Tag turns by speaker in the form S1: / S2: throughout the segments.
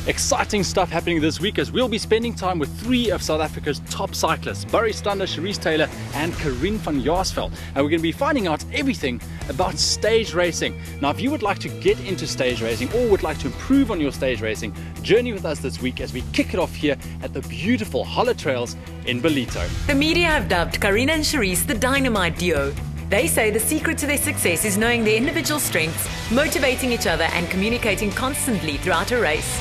S1: Exciting stuff happening this week as we'll be spending time with three of South Africa's top cyclists, Cherise and Karien van Jaarsveld. And we're going to be finding out everything about stage racing. Now, if you would like to get into stage racing or would like to improve on your stage racing, journey with us this week as we kick it off here at the beautiful Holler Trails in Ballito.
S2: The media have dubbed Karien and Cherise the dynamite duo. They say the secret to their success is knowing their individual strengths, motivating each other and communicating constantly throughout a race.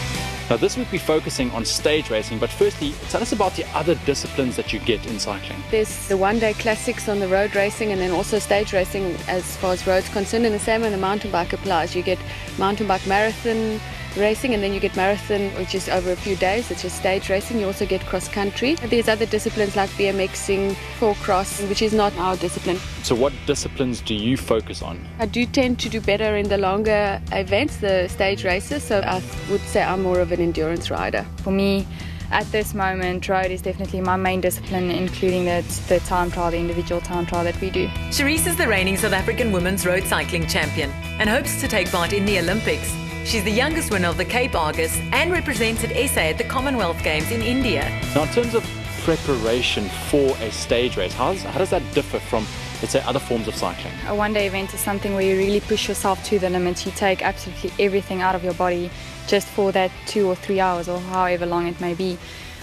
S1: Now this week we're focusing on stage racing, but firstly, tell us about the other disciplines that you get in cycling.
S3: There's the one-day classics on the road racing and then also stage racing as far as roads concerned, and the same when the mountain bike applies. You get mountain bike marathon racing and then you get marathon, which is over a few days. It's just stage racing. You also get cross country. There's other disciplines like BMXing, full cross, which is not our discipline.
S1: So what disciplines do you focus on?
S3: I do tend to do better in the longer events, the stage races, so I would say I'm more of an endurance rider.
S4: For me, at this moment, road is definitely my main discipline, including the time trial, the individual time trial that we do.
S2: Cherise is the reigning South African women's road cycling champion and hopes to take part in the Olympics. She's the youngest winner of the Cape Argus and represented SA at the Commonwealth Games in India.
S1: Now in terms of preparation for a stage race, how does that differ from, let's say, other forms of cycling?
S4: A one-day event is something where you really push yourself to the limits. You take absolutely everything out of your body just for that 2 or 3 hours or however long it may be.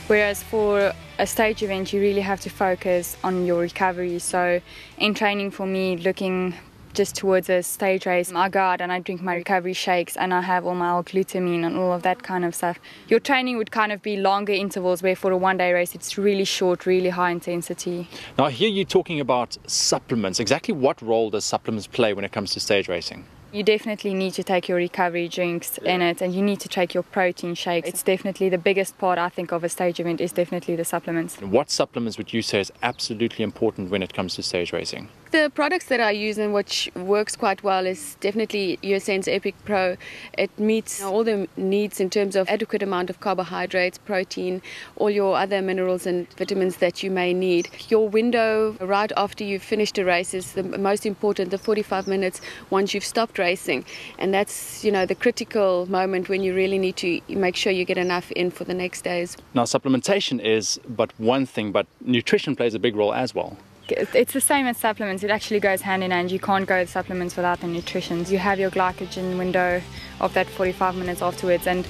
S4: Whereas for a stage event, you really have to focus on your recovery. So in training for me, looking just towards a stage race, I go out and I drink my recovery shakes and I have all my L-glutamine and all of that kind of stuff. Your training would kind of be longer intervals, where for a one-day race it's really short, really high intensity.
S1: Now I hear you talking about supplements. Exactly what role does supplements play when it comes to stage racing?
S4: You definitely need to take your recovery drinks in it, and you need to take your protein shakes. It's definitely the biggest part, I think, of a stage event is definitely the supplements.
S1: What supplements would you say is absolutely important when it comes to stage racing?
S3: The products that I use and which works quite well is definitely USN's Epic Pro. It meets all the needs in terms of adequate amount of carbohydrates, protein, all your other minerals and vitamins that you may need. Your window right after you've finished a race is the most important, the 45 minutes once you've stopped racing. And that's, the critical moment when you really need to make sure you get enough in for the next days.
S1: Now supplementation is but one thing, but nutrition plays a big role as well.
S4: It's the same as supplements. It actually goes hand in hand. You can't go with supplements without the nutrition. You have your glycogen window of that 45 minutes afterwards, and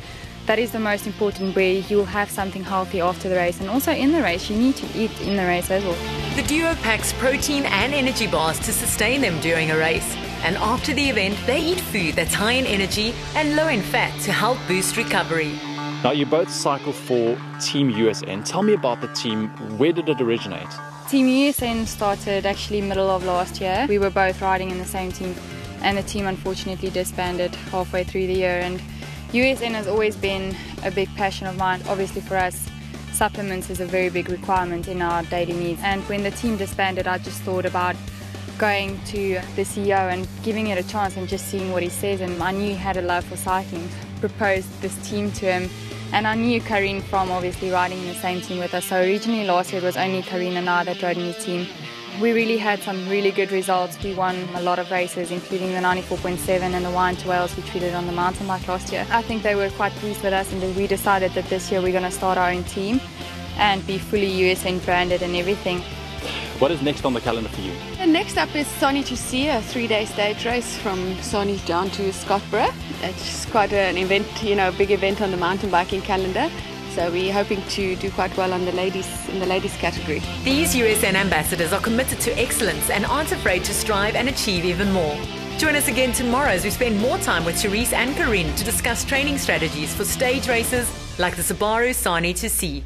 S4: that is the most important, where you'll have something healthy after the race, and also in the race you need to eat in the race as well.
S2: The duo packs protein and energy bars to sustain them during a race, and after the event they eat food that's high in energy and low in fat to help boost recovery.
S1: Now you both cycle for Team USN. Tell me about the team. Where did it originate?
S4: Team USN started actually middle of last year. We were both riding in the same team, and the team unfortunately disbanded halfway through the year. And USN has always been a big passion of mine. Obviously for us, supplements is a very big requirement in our daily needs. And when the team disbanded, I just thought about going to the CEO and giving it a chance and just seeing what he says. And I knew he had a love for cycling. Proposed this team to him. And I knew Karien from obviously riding in the same team with us. So originally last year it was only Karien and I that rode in his team. We really had some really good results. We won a lot of races, including the 94.7 and the Wine to Wales, which we did on the mountain bike last year. I think they were quite pleased with us, and we decided that this year we're going to start our own team and be fully USN branded and everything.
S1: What is next on the calendar for you?
S3: And next up is Sony to See, a 3-day stage race from Sony down to Scottsboro. It's quite an event, a big event on the mountain biking calendar. So we're hoping to do quite well on the ladies in the ladies category.
S2: These USN ambassadors are committed to excellence and aren't afraid to strive and achieve even more. Join us again tomorrow as we spend more time with Cherise and Karien to discuss training strategies for stage races like the Subaru Sony to See.